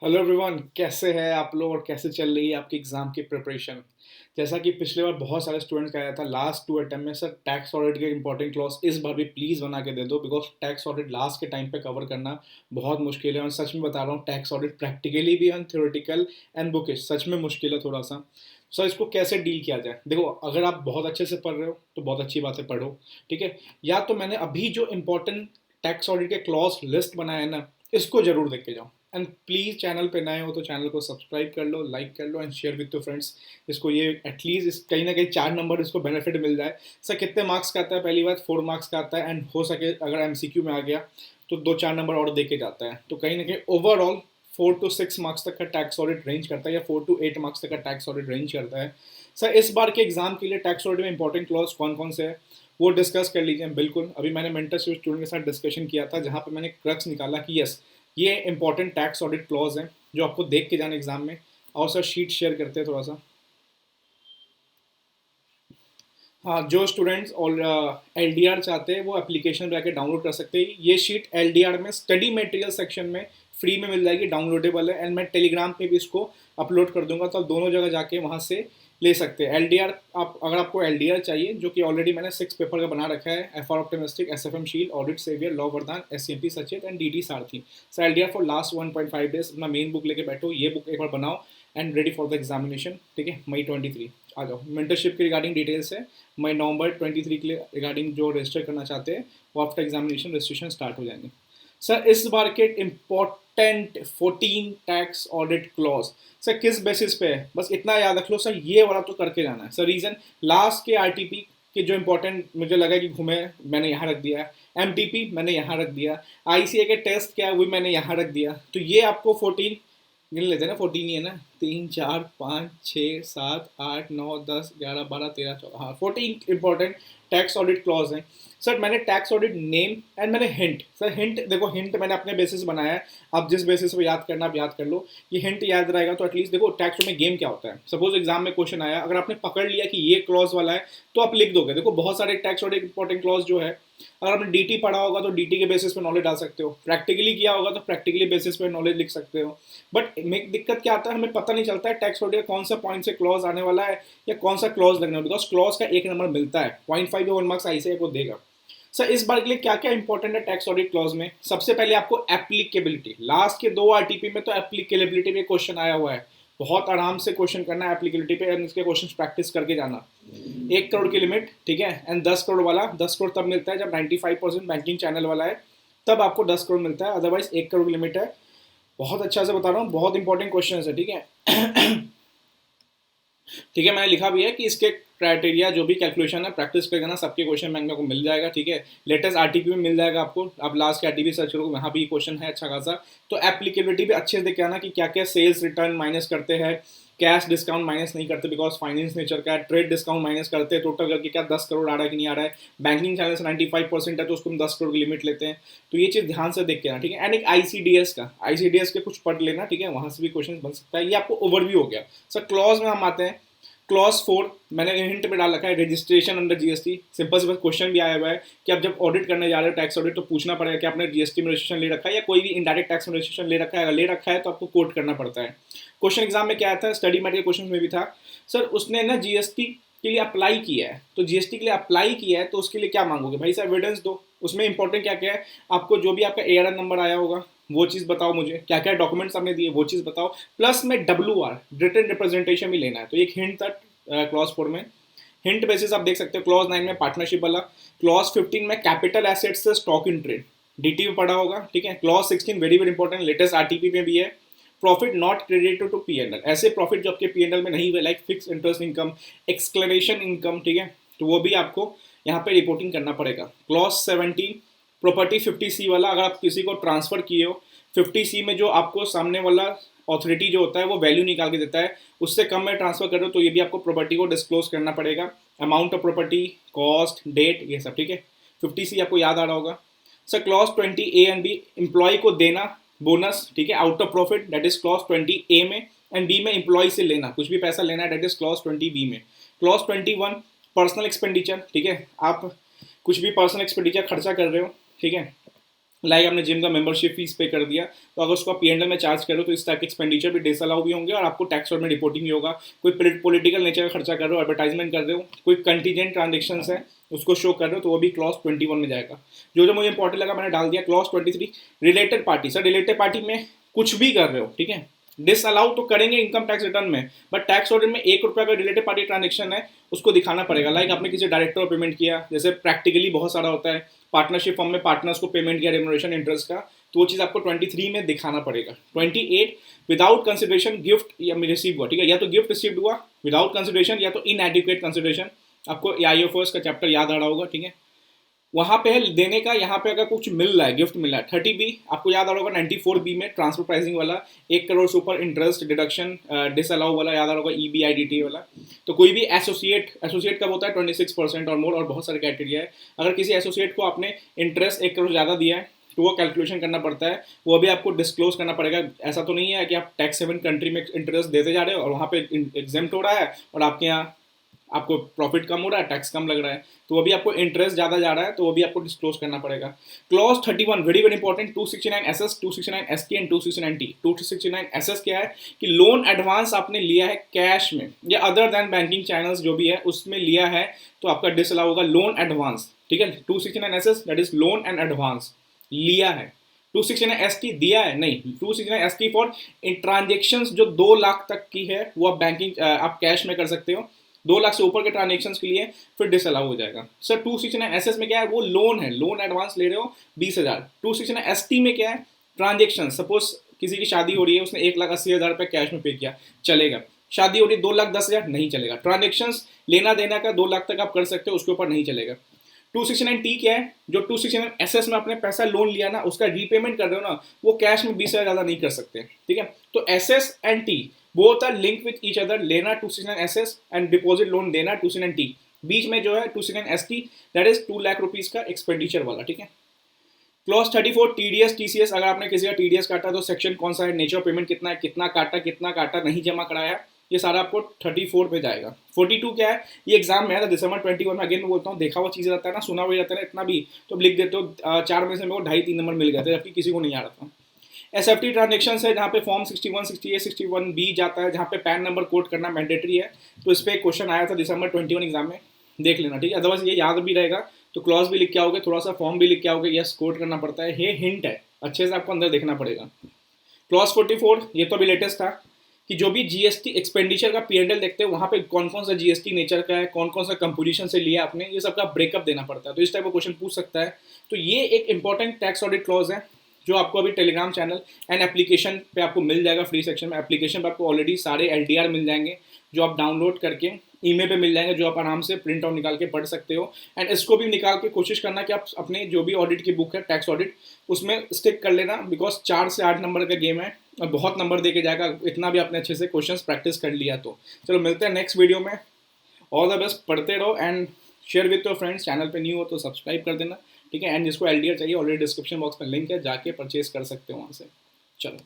Hello everyone, कैसे हैं आप लोग और कैसे चल रही है आपकी एग्ज़ाम की प्रिपरेशन। जैसा कि पिछले बार बहुत सारे स्टूडेंट्स का आया था लास्ट 2 अटेम्प्ट में, सर टैक्स ऑडिट के इंपॉर्टेंट क्लॉज इस बार भी प्लीज़ बना के दे दो, बिकॉज टैक्स ऑडिट लास्ट के टाइम पे कवर करना बहुत मुश्किल है। और सच में बता रहा हूँ, टैक्स ऑडिट प्रैक्टिकली भी एंड थ्योरेटिकल एंड बुकिश सच में मुश्किल है थोड़ा सा। सर इसको कैसे डील किया जाए? देखो, अगर आप बहुत अच्छे से पढ़ रहे हो तो बहुत अच्छी बात है, पढ़ो, ठीक है। या तो मैंने अभी जो इंपॉर्टेंट टैक्स ऑडिट के क्लॉज लिस्ट बनाया है ना, इसको जरूर देख के जाओ। एंड प्लीज़ चैनल पे नए हो तो चैनल को सब्सक्राइब कर लो, लाइक कर लो and share with your friends. इसको ये एटलीस्ट इस कहीं ना कहीं 4 नंबर इसको बेनिफिट मिल जाए। सर कितने मार्क्स का आता है? पहली बात 4 मार्क्स का आता है, एंड हो सके अगर एमसीक्यू में आ गया तो 2-4 नंबर और दे के जाता है। तो कहीं ना कहीं ओवरऑल 4 to 6 मार्क्स तक का टैक्स ऑडिट रेंज करता है, या 4 to 8 मार्क्स तक का टैक्स ऑडिट रेंज करता है। सर इस बार के एग्जाम के लिए टैक्स ऑडिट में इंपॉर्टेंट क्लॉज कौन कौन से हैं वो डिस्कस कर लीजिए। बिल्कुल, अभी मैंने मेंटरशिप स्टूडेंट के साथ डिस्कशन किया था, जहाँ पे मैंने क्रक्स निकाला कि यस, ये इंपॉर्टेंट टैक्स ऑडिट क्लॉज हैं जो आपको देख के जाना एग्जाम में। और सर शीट शेयर करते हैं थोड़ा सा। हाँ, जो स्टूडेंट्स और एल डी आर चाहते हैं वो एप्लीकेशन पे आके डाउनलोड कर सकते हैं। ये शीट एल डी आर में स्टडी मटेरियल सेक्शन में फ्री में मिल जाएगी, डाउनलोडेबल है। एंड मैं टेलीग्राम पे भी इसको अपलोड कर दूंगा, तो आप दोनों जगह जाके वहाँ से ले सकते हैं। एल डी आर, आप अगर आपको एल डी आर चाहिए, जो कि ऑलरेडी मैंने 6 पेपर का बना रखा है, F R optimistic, S F M Sheel, audit saviour, law Vardaan, S C M P Sachet and D D Sarathi. Sir L D R for last 1.5 days अपना मेन बुक लेके बैठो, ये बुक एक बार बनाओ and ready for the examination, ठीक है। मई 23 आ जाओ। मेंटरशिप के रिगार्डिंग डिटेल्स है मई नवंबर 23 के लिए रिगार्डिंग, जो रजिस्टर करना चाहते हैं वो आफ्टर एग्जामिनेशन रजिस्ट्रेशन स्टार्ट हो जाएंगे। सर इस बार के important 14 tax audit clause, sir किस बेसिस पे है बस इतना याद रख लो सर, ये वाला तो करके जाना है। सर रीजन, लास्ट के आरटीपी के जो इंपॉर्टेंट मुझे लगा कि घूमे, मैंने यहाँ रख दिया। एमटीपी मैंने यहाँ रख दिया। आईसीए के टेस्ट क्या है वो मैंने यहाँ रख दिया। तो ये आपको 14 गिन लेते हैं ना, 14 ही है ना, 3, 4, 5, 6, 7, 8, 9, 10, 11, 12, 13, 14, हाँ 14 इंपॉर्टेंट टैक्स ऑडिट क्लॉज हैं। सर मैंने टैक्स ऑडिट नेम एंड मैंने हिंट, सर हिंट देखो, हिंट मैंने अपने बेसिस बनाया है। आप जिस बेसिस पे याद करना आप याद कर लो, ये हिंट याद रहेगा तो एटलीस्ट देखो टैक्स में गेम क्या होता है। सपोज एग्जाम में क्वेश्चन आया, अगर आपने पकड़ लिया कि ये क्लॉज वाला है तो आप लिख दोगे। देखो बहुत सारे टैक्स ऑडिट इंपॉर्टेंट क्लॉज जो है, अगर आपने डीटी पढ़ा होगा तो डीटी के बेसिस पे नॉलेज डाल सकते हो, प्रैक्टिकली किया होगा तो प्रैक्टिकली बेसिस पे नॉलेज लिख सकते हो। बट दिक्कत क्या आता है, हमें पता नहीं चलता है टैक्स ऑडिट कौन सा पॉइंट से क्लॉज आने वाला है या कौन सा क्लॉज लगना है, बिकॉज क्लॉज का 1 नंबर मिलता है, 0.5 या 1 मार्क्स आई को देगा। सर इस बार के लिए क्या क्या इंपॉर्टेंट है टैक्स ऑडिट क्लॉज में? सबसे पहले आपको एप्लीकेबिलिटी, लास्ट के 2 आरटीपी में तो एप्लीकेबिलिटी पे क्वेश्चन आया हुआ है, बहुत आराम से क्वेश्चन करना है एप्लीकेबिलिटी पे एंड इसके क्वेश्चन प्रैक्टिस करके जाना। 1 करोड़ की लिमिट, ठीक है, एंड 10 करोड़ वाला, 10 करोड़ तब मिलता है जब 95% बैंकिंग चैनल वाला है, तब आपको 10 करोड़ मिलता है, अदरवाइज 1 करोड़ की लिमिट है। बहुत अच्छा से बता रहा हूँ, बहुत इंपॉर्टेंट क्वेश्चन है, ठीक है। ठीक है, मैंने लिखा भी है कि इसके क्राइटेरिया जो भी कैलकुलेशन है प्रैक्टिस कर देना, सबके क्वेश्चन बैंक को मिल जाएगा, ठीक है। लेटेस्ट आरटीपी में मिल जाएगा आपको, आप लास्ट के आरटीपी सर्च करोगे वहाँ भी क्वेश्चन है अच्छा खासा। तो एप्लीकेबिलिटी भी अच्छे से देख के आना कि क्या क्या सेल्स रिटर्न माइनस करते हैं, कैश डिस्काउंट माइनस नहीं करते बिकॉज फाइनेंस नेचर का है, ट्रेड डिस्काउंट माइनस करते हैं, टोटल करके क्या 10 करोड़ आ रहा है कि नहीं आ रहा है। बैंकिंग चैनल से 95% है तो उसको हम 10 करोड़ की लिमिट लेते हैं। तो ये चीज़ ध्यान से देख के आना, ठीक है। एंड एक आईसीडीएस का, आईसीडीएस के कुछ पढ़ लेना, ठीक है, वहाँ से भी क्वेश्चन बन सकता है। ये आपको ओवरव्यू हो गया। सर क्लॉज में हम आते हैं। क्लॉज 4 मैंने हिंट में डाल रखा है, registration under GST. Simple simple question भी आया हुआ है कि आप जब ऑडिट करने जा रहे हो टैक्स ऑडिट, तो पूछना पड़ेगा कि आपने जीएसटी में रजिस्ट्रेशन ले रखा है या कोई भी इनडायरेक्ट टैक्स में रजिस्ट्रेशन ले रखा है। अगर ले रखा है तो आपको कोट करना पड़ता है। क्वेश्चन एग्जाम में क्या आया था, स्टडी मटेरियल क्वेश्चन में भी था, सर उसने ना जीएसटी के लिए अप्लाई किया है, तो जीएसटी के लिए अप्लाई किया है तो उसके लिए क्या मांगोगे भाई? सर एविडेंस दो। उसमें इंपॉर्टेंट क्या क्या है, आपको जो भी आपका एआरएन नंबर आया होगा वो चीज़ बताओ, मुझे क्या क्या डॉक्यूमेंट्स आपने दिए वो चीज़ बताओ, प्लस में WR रिटर्न रिप्रेजेंटेशन भी लेना है। तो एक हिंट था क्लॉज 4 में। हिंट बेसिस आप देख सकते हो क्लॉज 9 में पार्टनरशिप वाला, क्लॉज 15 में कैपिटल एसेट्स से स्टॉक इन ट्रेड, डीटी में पढ़ा होगा, ठीक है। Clause 16 very very important, latest RTP में भी है, profit not credited to PNL, ऐसे प्रॉफिट जो आपके पीएनएल में नहीं हुए, like fix interest income, exclamation income, ठीक है, तो वो भी आपको यहाँ पे रिपोर्टिंग करना पड़ेगा। क्लॉज 17 प्रॉपर्टी 50C वाला, अगर आप किसी को ट्रांसफर किए हो 50C में, जो आपको सामने वाला ऑथोरिटी जो होता है वो वैल्यू निकाल के देता है, उससे कम में ट्रांसफर कर रहे हो तो ये भी आपको प्रॉपर्टी को डिस्क्लोज करना पड़ेगा, amount of property, cost, date, ये सब, ठीक है। 50C आपको याद आ रहा होगा। Sir clause 20 A and B, employee को देना बोनस, ठीक है, out of profit, that is clause 20 A में, एंड बी में एम्प्लॉय से लेना, कुछ भी पैसा लेना है, दैट इज क्लॉज 20 B में। क्लॉज 21 पर्सनल एक्सपेंडिचर, ठीक है, आप कुछ भी पर्सनल एक्सपेंडिचर खर्चा कर रहे हो, ठीक है, लाइक आपने जिम का मेंबरशिप फीस पे कर दिया, तो अगर उसको आप P&L में चार्ज करो तो इस तरह के एक्सपेंडिचर भी डिसअलाउ भी होंगे और आपको टैक्स और में रिपोर्टिंग भी होगा। कोई पॉलिटिकल नेचर का खर्चा कर रहे हो, एडवर्टाइजमेंट कर रहे हो, कोई कंटीजेंट ट्रांजेक्शन है उसको शो कर रहे हो, तो वो भी क्लॉज 21 में जाएगा। जो जो मुझे इंपॉर्टेंट लगा मैंने डाल दिया। Clause 23 related party. Sir related party में कुछ भी कर रहे हो, ठीक है, डिसअलाउ तो करेंगे इनकम टैक्स रिटर्न में, बट टैक्स ऑडिट में 1 रुपया का रिलेटेड पार्टी ट्रांजेक्शन है उसको दिखाना पड़ेगा। लाइक आपने किसी डायरेक्टर को पेमेंट किया, जैसे प्रैक्टिकली बहुत सारा होता है, पार्टनरशिप फॉर्म में पार्टनर्स को पेमेंट किया रेम्यूनरेशन इंटरेस्ट का, तो वो चीज़ आपको 23 में दिखाना पड़ेगा। 28 विदाउट कंसिडरेशन गिफ्ट या रिसीव हुआ, ठीक है, या तो गिफ्ट रिसीव हुआ विदाउट कंसिडरेशन या तो इनएडिक्वेट कंसिडरेशन। आपको IFRS का चैप्टर याद आ रहा होगा, ठीक है, वहाँ पे है देने का। यहाँ पे अगर कुछ मिल रहा है, गिफ्ट मिल रहा है। 30B आपको याद आ रहा होगा, 94B में ट्रांसफर प्राइसिंग वाला 1 करोड़ से ऊपर इंटरेस्ट डिडक्शन डिसअलाउ वाला याद आ रहा होगा, EBIDT वाला। तो कोई भी एसोसिएट कब होता है 26% और मोर, और बहुत सारे क्राइटेरिया है। अगर किसी एसोसिएट को आपने इंटरेस्ट 1 करोड़ ज़्यादा दिया है तो वो कैलकुलेशन करना पड़ता है, वो भी आपको डिस्क्लोज करना पड़ेगा। ऐसा तो नहीं है कि आप टैक्स हेवन कंट्री में इंटरेस्ट देते जा रहे हो और वहाँ पे एग्जेम्प्ट हो रहा है और आपके यहाँ आपको प्रॉफिट कम हो रहा है, टैक्स कम लग रहा है, तो वो भी आपको इंटरेस्ट ज़्यादा जा रहा है, तो वो भी आपको डिस्क्लोज करना पड़ेगा। Clause 31 very very important. 269SS, 269ST and 269T। 269SS क्या है कि लोन एडवांस आपने लिया है कैश में या अदर देन बैंकिंग चैनल्स जो भी है उसमें लिया है, तो आपका डिसअलाउ होगा लोन एडवांस, ठीक है। 269SS that is loan and advance लिया है। 269ST दिया है नहीं। 269ST फॉर इन ट्रांजेक्शन्स जो 2 लाख तक की है वो आप बैंकिंग आप कैश में कर सकते हो। 2 लाख से ऊपर के ट्रांजेक्शन के लिए फिर डिसअलाउ हो जाएगा। सर 269SS में क्या है, वो लोन है, लोन एडवांस ले रहे हो 20,000। 269ST में क्या है, ट्रांजेक्शन। सपोज किसी की शादी हो रही है, उसने 1,80,000 रुपये कैश में पे किया, चलेगा। शादी हो रही है 2,10,000, नहीं चलेगा। ट्रांजेक्शन लेना देना का 2 लाख तक आप कर सकते हो, उसके ऊपर नहीं चलेगा। 269T क्या है, जो 269SS में आपने पैसा लोन लिया ना उसका रीपेमेंट कर रहे हो ना, वो कैश में 20,000 ज़्यादा नहीं कर सकते, ठीक है। तो SS and T both are link with each other. लेना 269SS एंड डिपॉजिट लोन देना 269T। बीच में जो है 269ST that is 2 lakh rupees का एक्सपेंडिचर वाला, ठीक है। Clause 34 TDS TCS। अगर आपने किसी का TDS काटा तो सेक्शन कौन सा है, नेचर ऑफ पेमेंट कितना है, कितना काटा नहीं जमा कराया, ये सारा आपको 34 पे जाएगा। 42 क्या है, ये एग्जाम में है दिसंबर 21 में। अगेन मैं बोलता हूँ, देखा हुआ चीज़ रहता है ना, सुना हुआ रहता है ना, इतना भी तो लिख देते हो। 4 में से मेरे को 2.5-3 नंबर मिल गए थे, जबकि किसी को नहीं आ रहा था। SFT ट्रांजेक्शन है जहाँ पे फॉर्म 61, 68, 61B जाता है, जहाँ पे पैन नंबर कोड करना मैंडेटरी है। तो इस पर एक क्वेश्चन आया था दिसंबर 21 एग्जाम में, देख लेना, ठीक है। अदरवाइज ये याद भी रहेगा, तो क्लॉज भी लिख के आओगे, थोड़ा सा फॉर्म भी लिख के आओगे, यस कोड करना पड़ता है, ये हिंट है, अच्छे से आपको अंदर देखना पड़ेगा। क्लॉज 44 ये तो अभी लेटेस्ट था कि जो भी GST एक्सपेंडिचर का P&L देखते हैं वहाँ पे कौन कौन सा GST नेचर का है, कौन कौन सा कंपोजिशन से लिया आपने, ये सबका ब्रेकअप देना पड़ता है। तो इस टाइप का क्वेश्चन पूछ सकता है। तो ये एक इंपॉर्टेंट टैक्स ऑडिट क्लॉज है जो आपको अभी टेलीग्राम चैनल एंड एप्लीकेशन पे आपको मिल जाएगा फ्री सेक्शन में। एप्लीकेशन पे आपको ऑलरेडी सारे LDR मिल जाएंगे जो आप डाउनलोड करके ईमेल पे मिल जाएंगे, जो आप आराम से प्रिंट आउट निकाल के पढ़ सकते हो। एंड इसको भी निकाल के कोशिश करना कि आप अपने जो भी ऑडिट की बुक है टैक्स ऑडिट उसमें स्टिक कर लेना, बिकॉज 4 से 8 नंबर का गेम है और बहुत नंबर दे के जाएगा, इतना भी आपने अच्छे से क्वेश्चंस प्रैक्टिस कर लिया तो। चलो मिलते हैं नेक्स्ट वीडियो में। ऑल द बेस्ट, पढ़ते रहो and share with your friends. Channel पे न्यू हो तो सब्सक्राइब कर देना, ठीक है। एंड जिसको LDR चाहिए ऑलरेडी डिस्क्रिप्शन बॉक्स में लिंक है, जाके परचेज कर सकते हो वहाँ से। चलो।